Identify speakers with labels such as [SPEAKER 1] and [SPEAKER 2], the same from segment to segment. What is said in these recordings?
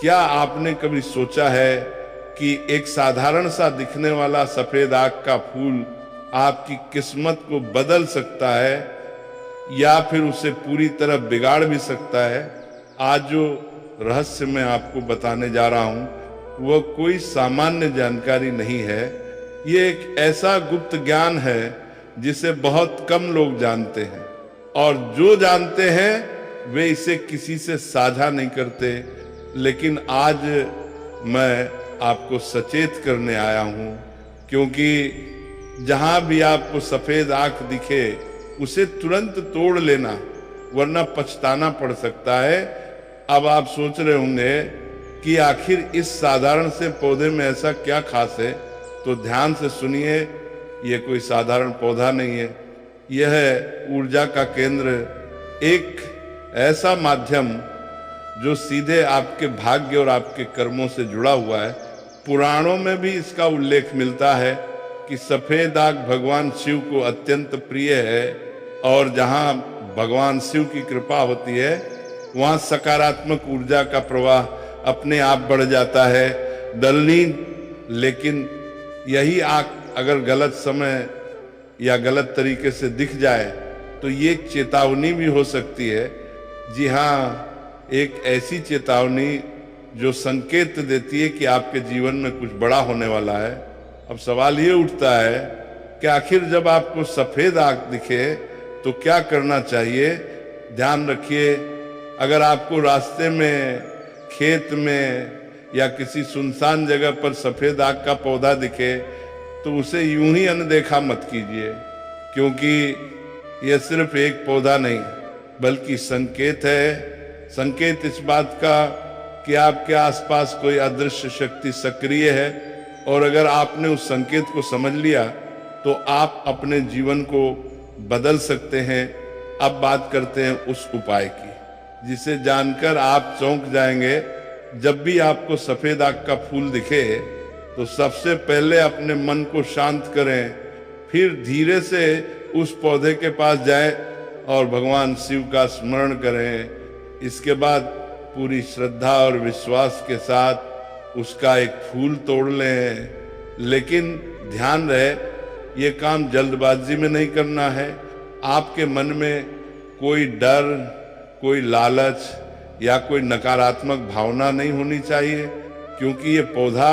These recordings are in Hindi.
[SPEAKER 1] क्या आपने कभी सोचा है कि एक साधारण सा दिखने वाला सफेद आग का फूल आपकी किस्मत को बदल सकता है या फिर उसे पूरी तरह बिगाड़ भी सकता है? आज जो रहस्य मैं आपको बताने जा रहा हूं वह कोई सामान्य जानकारी नहीं है। ये एक ऐसा गुप्त ज्ञान है जिसे बहुत कम लोग जानते हैं, और जो जानते हैं वे इसे किसी से साझा नहीं करते। लेकिन आज मैं आपको सचेत करने आया हूं, क्योंकि जहां भी आपको सफेद आंख दिखे उसे तुरंत तोड़ लेना, वरना पछताना पड़ सकता है। अब आप सोच रहे होंगे कि आखिर इस साधारण से पौधे में ऐसा क्या खास है, तो ध्यान से सुनिए। यह कोई साधारण पौधा नहीं है, यह है ऊर्जा का केंद्र, एक ऐसा माध्यम जो सीधे आपके भाग्य और आपके कर्मों से जुड़ा हुआ है। पुराणों में भी इसका उल्लेख मिलता है कि सफेद आग भगवान शिव को अत्यंत प्रिय है, और जहां भगवान शिव की कृपा होती है वहां सकारात्मक ऊर्जा का प्रवाह अपने आप बढ़ जाता है। लेकिन यही आग अगर गलत समय या गलत तरीके से दिख जाए तो ये एक चेतावनी भी हो सकती है। जी हाँ, एक ऐसी चेतावनी जो संकेत देती है कि आपके जीवन में कुछ बड़ा होने वाला है। अब सवाल ये उठता है कि आखिर जब आपको सफेद आग दिखे तो क्या करना चाहिए? ध्यान रखिए, अगर आपको रास्ते में, खेत में या किसी सुनसान जगह पर सफेद आग का पौधा दिखे तो उसे यूं ही अनदेखा मत कीजिए, क्योंकि यह सिर्फ एक पौधा नहीं बल्कि संकेत है। संकेत इस बात का कि आपके आसपास कोई अदृश्य शक्ति सक्रिय है, और अगर आपने उस संकेत को समझ लिया तो आप अपने जीवन को बदल सकते हैं। अब बात करते हैं उस उपाय की जिसे जानकर आप चौंक जाएंगे। जब भी आपको सफेद आग का फूल दिखे तो सबसे पहले अपने मन को शांत करें, फिर धीरे से उस पौधे के पास जाएं और भगवान शिव का स्मरण करें। इसके बाद पूरी श्रद्धा और विश्वास के साथ उसका एक फूल तोड़ लें। लेकिन ध्यान रहे, ये काम जल्दबाजी में नहीं करना है। आपके मन में कोई डर, कोई लालच या कोई नकारात्मक भावना नहीं होनी चाहिए, क्योंकि ये पौधा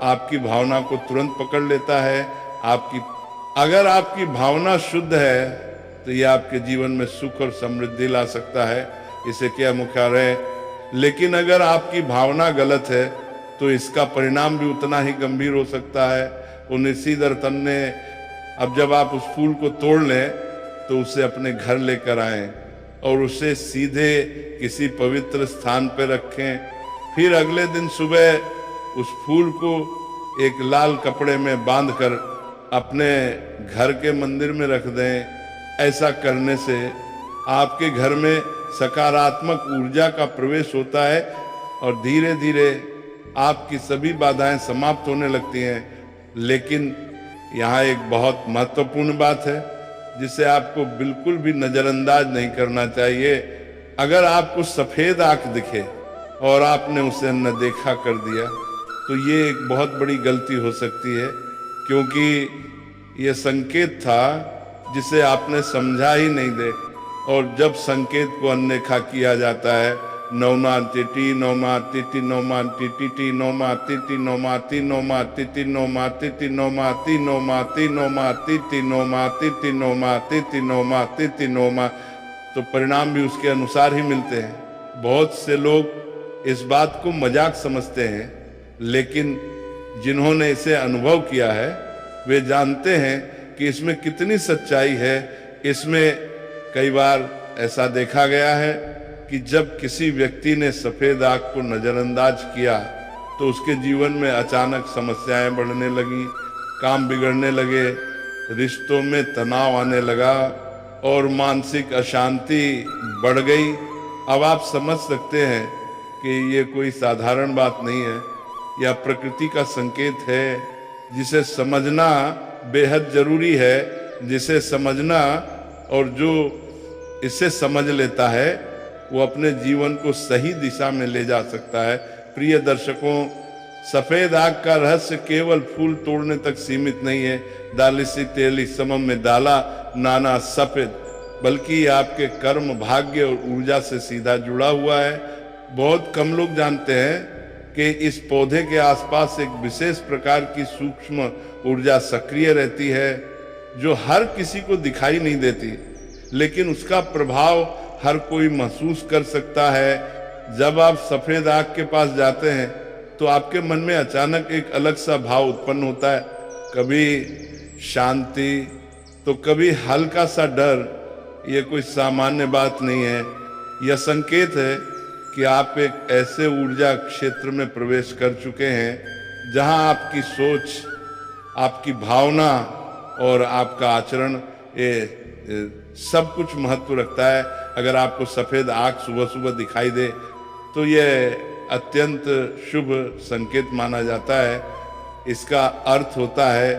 [SPEAKER 1] आपकी भावना को तुरंत पकड़ लेता है। अगर आपकी भावना शुद्ध है तो ये आपके जीवन में सुख और समृद्धि ला सकता है, इसे क्या मुख्य रहे। लेकिन अगर आपकी भावना गलत है तो इसका परिणाम भी उतना ही गंभीर हो सकता है। उन्नीसीधर तन्ने, अब जब आप उस फूल को तोड़ लें तो उसे अपने घर लेकर आएं और उसे सीधे किसी पवित्र स्थान पर रखें। फिर अगले दिन सुबह उस फूल को एक लाल कपड़े में बांधकर अपने घर के मंदिर में रख दें। ऐसा करने से आपके घर में सकारात्मक ऊर्जा का प्रवेश होता है और धीरे धीरे आपकी सभी बाधाएं समाप्त होने लगती हैं। लेकिन यहाँ एक बहुत महत्वपूर्ण बात है जिसे आपको बिल्कुल भी नज़रअंदाज नहीं करना चाहिए। अगर आपको सफ़ेद आंख दिखे और आपने उसे अनदेखा कर दिया तो ये एक बहुत बड़ी गलती हो सकती है, क्योंकि ये संकेत था जिसे आपने समझा ही नहीं दे। और जब संकेत को अनदेखा किया जाता है, नौमा तिटी नौमा तिटी नौमा टिटी नौमा तिटी नौमा ती नौमा तिटी नौमा तिटी नौमा ती नौमा ती नौमा तिटी नौमा तिटी नौमा तिटी नौमा तिटी नौमा, तो परिणाम भी उसके अनुसार ही मिलते हैं। बहुत से लोग इस बात को मजाक समझते हैं, लेकिन जिन्होंने इसे अनुभव किया है वे जानते हैं कि इसमें कितनी सच्चाई है। इसमें कई बार ऐसा देखा गया है कि जब किसी व्यक्ति ने सफ़ेद आग को नज़रअंदाज किया तो उसके जीवन में अचानक समस्याएं बढ़ने लगी, काम बिगड़ने लगे, रिश्तों में तनाव आने लगा और मानसिक अशांति बढ़ गई। अब आप समझ सकते हैं कि ये कोई साधारण बात नहीं है, यह प्रकृति का संकेत है जिसे समझना बेहद जरूरी है। जिसे समझना, और जो इसे समझ लेता है वो अपने जीवन को सही दिशा में ले जा सकता है। प्रिय दर्शकों, सफेद आग का रहस्य केवल फूल तोड़ने तक सीमित नहीं है। दालिसी तेली समम में डाला नाना सफेद, बल्कि ये आपके कर्म, भाग्य और ऊर्जा से सीधा जुड़ा हुआ है। बहुत कम लोग जानते हैं कि इस पौधे के आसपास एक विशेष प्रकार की सूक्ष्म ऊर्जा सक्रिय रहती है जो हर किसी को दिखाई नहीं देती, लेकिन उसका प्रभाव हर कोई महसूस कर सकता है। जब आप सफेद आग के पास जाते हैं तो आपके मन में अचानक एक अलग सा भाव उत्पन्न होता है, कभी शांति तो कभी हल्का सा डर। ये कोई सामान्य बात नहीं है, यह संकेत है कि आप एक ऐसे ऊर्जा क्षेत्र में प्रवेश कर चुके हैं जहां आपकी सोच, आपकी भावना और आपका आचरण ये सब कुछ महत्व रखता है। अगर आपको सफेद आग सुबह सुबह दिखाई दे तो यह अत्यंत शुभ संकेत माना जाता है। इसका अर्थ होता है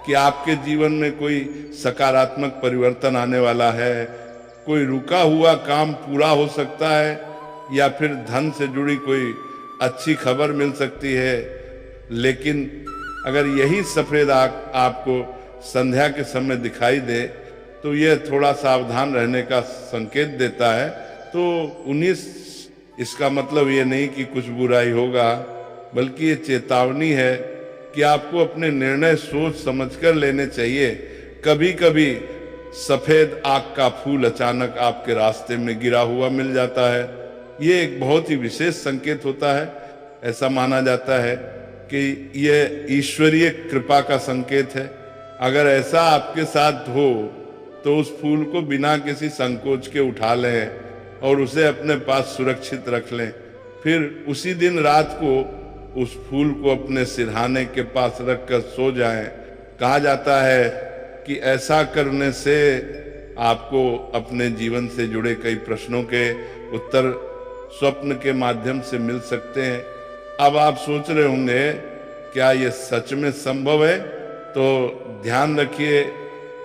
[SPEAKER 1] कि आपके जीवन में कोई सकारात्मक परिवर्तन आने वाला है, कोई रुका हुआ काम पूरा हो सकता है या फिर धन से जुड़ी कोई अच्छी खबर मिल सकती है। लेकिन अगर यही सफेद आग आपको संध्या के समय दिखाई दे तो यह थोड़ा सावधान रहने का संकेत देता है। तो 19 इसका मतलब ये नहीं कि कुछ बुराई होगा, बल्कि ये चेतावनी है कि आपको अपने निर्णय सोच समझकर लेने चाहिए। कभी कभी सफेद आग का फूल अचानक आपके रास्ते में गिरा हुआ मिल जाता है। ये एक बहुत ही विशेष संकेत होता है। ऐसा माना जाता है कि यह ईश्वरीय कृपा का संकेत है। अगर ऐसा आपके साथ हो तो उस फूल को बिना किसी संकोच के उठा लें और उसे अपने पास सुरक्षित रख लें। फिर उसी दिन रात को उस फूल को अपने सिरहाने के पास रखकर सो जाएं। कहा जाता है कि ऐसा करने से आपको अपने जीवन से जुड़े कई प्रश्नों के उत्तर स्वप्न के माध्यम से मिल सकते हैं। अब आप सोच रहे होंगे क्या ये सच में संभव है? तो ध्यान रखिए,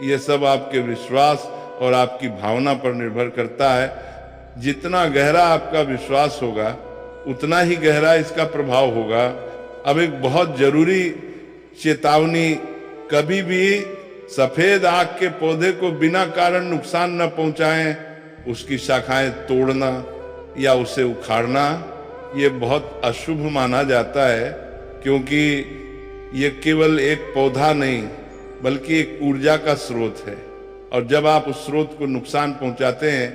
[SPEAKER 1] ये सब आपके विश्वास और आपकी भावना पर निर्भर करता है। जितना गहरा आपका विश्वास होगा उतना ही गहरा इसका प्रभाव होगा। अब एक बहुत जरूरी चेतावनी, कभी भी सफेद आग के पौधे को बिना कारण नुकसान न पहुंचाएं। उसकी शाखाएं तोड़ना या उसे उखाड़ना ये बहुत अशुभ माना जाता है, क्योंकि ये केवल एक पौधा नहीं बल्कि एक ऊर्जा का स्रोत है। और जब आप उस स्रोत को नुकसान पहुंचाते हैं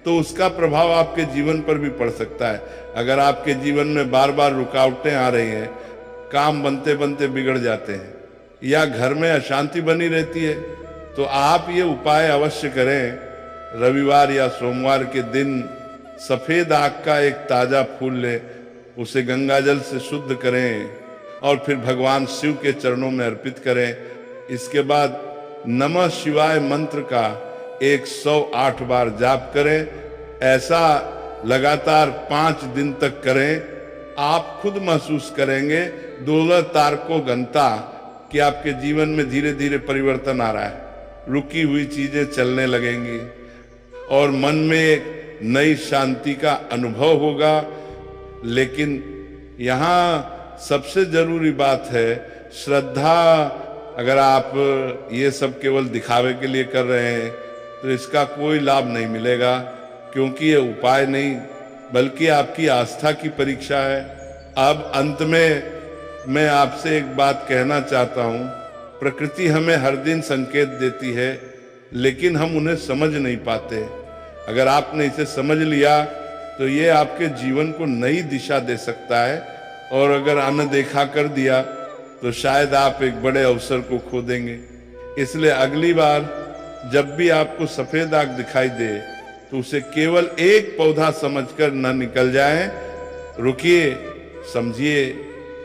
[SPEAKER 1] तो उसका प्रभाव आपके जीवन पर भी पड़ सकता है। अगर आपके जीवन में बार बार रुकावटें आ रही हैं, काम बनते बनते बिगड़ जाते हैं या घर में अशांति बनी रहती है, तो आप ये उपाय अवश्य करें। रविवार या सोमवार के दिन सफेद आग का एक ताजा फूल लें, उसे गंगाजल से शुद्ध करें और फिर भगवान शिव के चरणों में अर्पित करें। इसके बाद नमः शिवाय मंत्र का 108 बार जाप करें। ऐसा लगातार 5 दिन तक करें। आप खुद महसूस करेंगे दोलह तारको घंटा कि आपके जीवन में धीरे धीरे परिवर्तन आ रहा है। रुकी हुई चीजें चलने लगेंगी और मन में एक नई शांति का अनुभव होगा। लेकिन यहाँ सबसे जरूरी बात है श्रद्धा। अगर आप ये सब केवल दिखावे के लिए कर रहे हैं तो इसका कोई लाभ नहीं मिलेगा, क्योंकि ये उपाय नहीं बल्कि आपकी आस्था की परीक्षा है। अब अंत में मैं आपसे एक बात कहना चाहता हूँ। प्रकृति हमें हर दिन संकेत देती है, लेकिन हम उन्हें समझ नहीं पाते। अगर आपने इसे समझ लिया तो ये आपके जीवन को नई दिशा दे सकता है, और अगर अनदेखा कर दिया तो शायद आप एक बड़े अवसर को खो देंगे। इसलिए अगली बार जब भी आपको सफेद आग दिखाई दे तो उसे केवल एक पौधा समझकर न निकल जाएं। रुकिए, समझिए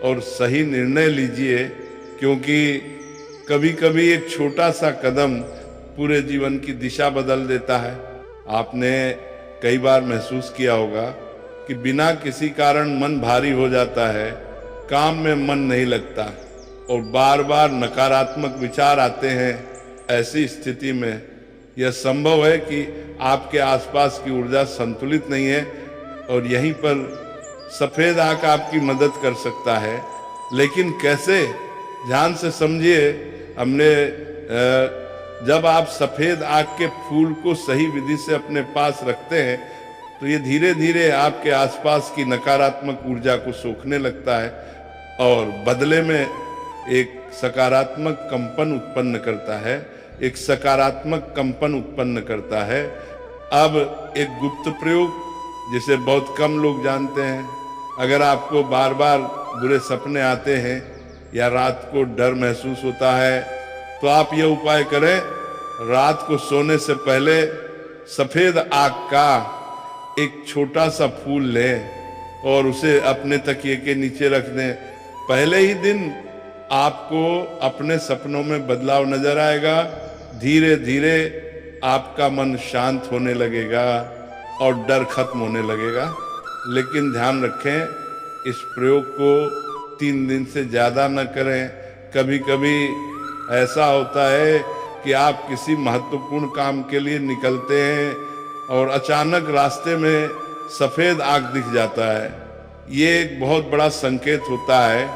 [SPEAKER 1] और सही निर्णय लीजिए, क्योंकि कभी कभी एक छोटा सा कदम पूरे जीवन की दिशा बदल देता है। आपने कई बार महसूस किया होगा कि बिना किसी कारण मन भारी हो जाता है, काम में मन नहीं लगता और बार बार नकारात्मक विचार आते हैं। ऐसी स्थिति में यह संभव है कि आपके आसपास की ऊर्जा संतुलित नहीं है और यहीं पर सफेद आग आपकी मदद कर सकता है। लेकिन कैसे, ध्यान से समझिए। हमने जब आप सफेद आग के फूल को सही विधि से अपने पास रखते हैं तो ये धीरे धीरे आपके आसपास की नकारात्मक ऊर्जा को सोखने लगता है और बदले में एक सकारात्मक कंपन उत्पन्न करता है, एक सकारात्मक कंपन उत्पन्न करता है। अब एक गुप्त प्रयोग जिसे बहुत कम लोग जानते हैं, अगर आपको बार बार बुरे सपने आते हैं या रात को डर महसूस होता है तो आप यह उपाय करें, रात को सोने से पहले सफेद आग का एक छोटा सा फूल लें और उसे अपने तकिए के नीचे रख दें। पहले ही दिन आपको अपने सपनों में बदलाव नजर आएगा, धीरे धीरे आपका मन शांत होने लगेगा और डर खत्म होने लगेगा। लेकिन ध्यान रखें, इस प्रयोग को 3 दिन से ज़्यादा न करें। कभी कभी ऐसा होता है कि आप किसी महत्वपूर्ण काम के लिए निकलते हैं और अचानक रास्ते में सफ़ेद आग दिख जाता है। ये एक बहुत बड़ा संकेत होता है।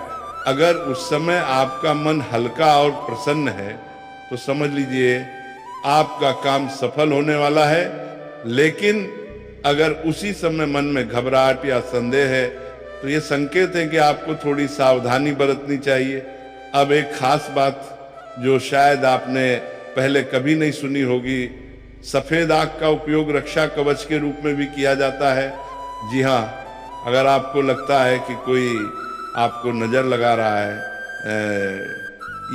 [SPEAKER 1] अगर उस समय आपका मन हल्का और प्रसन्न है तो समझ लीजिए आपका काम सफल होने वाला है। लेकिन अगर उसी समय मन में घबराहट या संदेह है तो ये संकेत है कि आपको थोड़ी सावधानी बरतनी चाहिए। अब एक खास बात जो शायद आपने पहले कभी नहीं सुनी होगी, सफेद आग का उपयोग रक्षा कवच के रूप में भी किया जाता है। जी हाँ, अगर आपको लगता है कि कोई आपको नजर लगा रहा है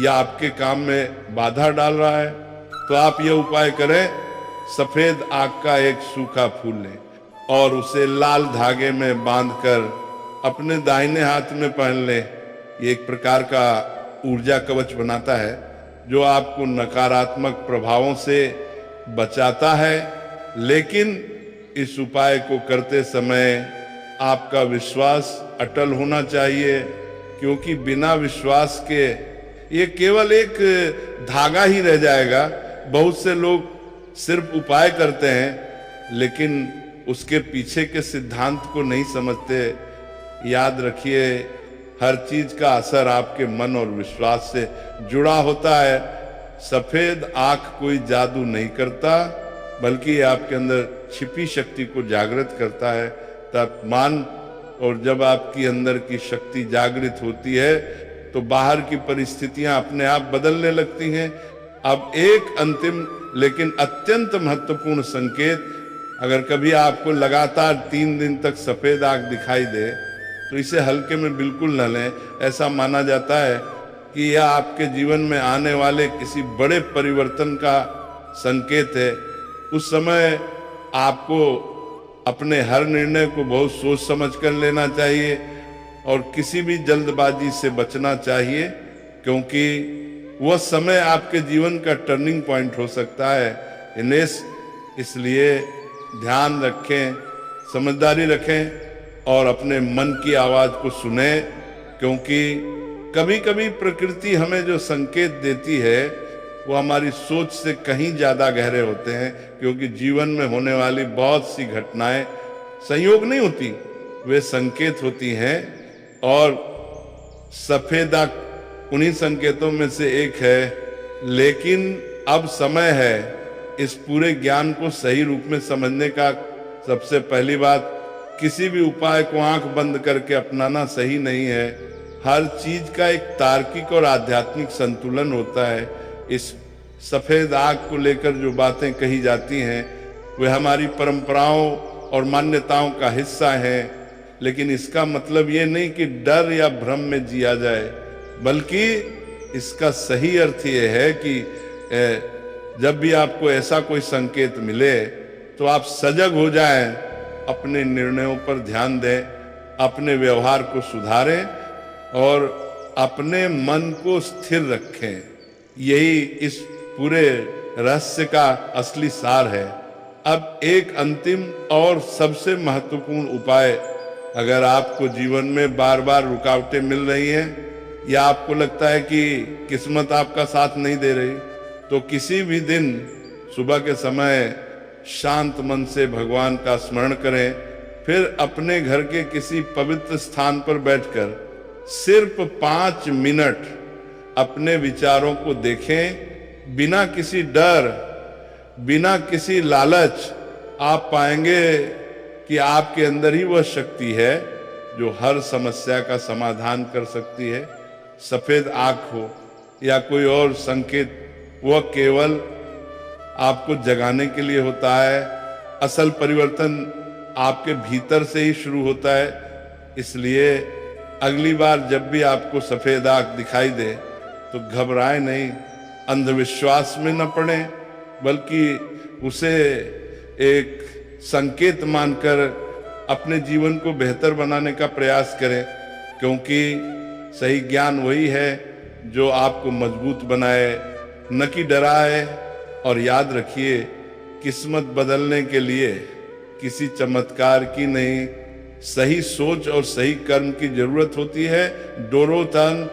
[SPEAKER 1] या आपके काम में बाधा डाल रहा है तो आप यह उपाय करें, सफेद आग का एक सूखा फूल लें और उसे लाल धागे में बांधकर अपने दाहिने हाथ में पहन लें। ये एक प्रकार का ऊर्जा कवच बनाता है जो आपको नकारात्मक प्रभावों से बचाता है। लेकिन इस उपाय को करते समय आपका विश्वास अटल होना चाहिए, क्योंकि बिना विश्वास के ये केवल एक धागा ही रह जाएगा। बहुत से लोग सिर्फ उपाय करते हैं लेकिन उसके पीछे के सिद्धांत को नहीं समझते। याद रखिए, हर चीज का असर आपके मन और विश्वास से जुड़ा होता है। सफेद आंख कोई जादू नहीं करता, बल्कि आपके अंदर छिपी शक्ति को जागृत करता है। तापमान और जब आपकी अंदर की शक्ति जागृत होती है तो बाहर की परिस्थितियां अपने आप बदलने लगती हैं। अब एक अंतिम लेकिन अत्यंत महत्वपूर्ण संकेत, अगर कभी आपको लगातार 3 दिन तक सफेद आग दिखाई दे तो इसे हल्के में बिल्कुल न लें। ऐसा माना जाता है कि यह आपके जीवन में आने वाले किसी बड़े परिवर्तन का संकेत है। उस समय आपको अपने हर निर्णय को बहुत सोच समझ कर लेना चाहिए और किसी भी जल्दबाजी से बचना चाहिए, क्योंकि वह समय आपके जीवन का टर्निंग पॉइंट हो सकता है। इसलिए ध्यान रखें, समझदारी रखें और अपने मन की आवाज को सुने, क्योंकि कभी कभी प्रकृति हमें जो संकेत देती है वो हमारी सोच से कहीं ज्यादा गहरे होते हैं। क्योंकि जीवन में होने वाली बहुत सी घटनाएं संयोग नहीं होती, वे संकेत होती हैं और सफेद आग उन्हीं संकेतों में से एक है। लेकिन अब समय है इस पूरे ज्ञान को सही रूप में समझने का। सबसे पहली बात, किसी भी उपाय को आंख बंद करके अपनाना सही नहीं है। हर चीज का एक तार्किक और आध्यात्मिक संतुलन होता है। इस सफेद आग को लेकर जो बातें कही जाती हैं वे हमारी परंपराओं और मान्यताओं का हिस्सा हैं, लेकिन इसका मतलब ये नहीं कि डर या भ्रम में जिया जाए, बल्कि इसका सही अर्थ ये है कि जब भी आपको ऐसा कोई संकेत मिले तो आप सजग हो जाएं, अपने निर्णयों पर ध्यान दें, अपने व्यवहार को सुधारें और अपने मन को स्थिर रखें। यही इस पूरे रहस्य का असली सार है। अब एक अंतिम और सबसे महत्वपूर्ण उपाय, अगर आपको जीवन में बार बार रुकावटें मिल रही हैं या आपको लगता है कि किस्मत आपका साथ नहीं दे रही, तो किसी भी दिन सुबह के समय शांत मन से भगवान का स्मरण करें, फिर अपने घर के किसी पवित्र स्थान पर बैठकर सिर्फ 5 मिनट अपने विचारों को देखें, बिना किसी डर, बिना किसी लालच। आप पाएंगे कि आपके अंदर ही वह शक्ति है जो हर समस्या का समाधान कर सकती है। सफेद आंख हो या कोई और संकेत, वह केवल आपको जगाने के लिए होता है। असल परिवर्तन आपके भीतर से ही शुरू होता है। इसलिए अगली बार जब भी आपको सफेद आंख दिखाई दे तो घबराएं नहीं, अंधविश्वास में न पड़े, बल्कि उसे एक संकेत मानकर अपने जीवन को बेहतर बनाने का प्रयास करें, क्योंकि सही ज्ञान वही है जो आपको मजबूत बनाए, न कि डराए। और याद रखिए, किस्मत बदलने के लिए किसी चमत्कार की नहीं, सही सोच और सही कर्म की जरूरत होती है। डोरोथन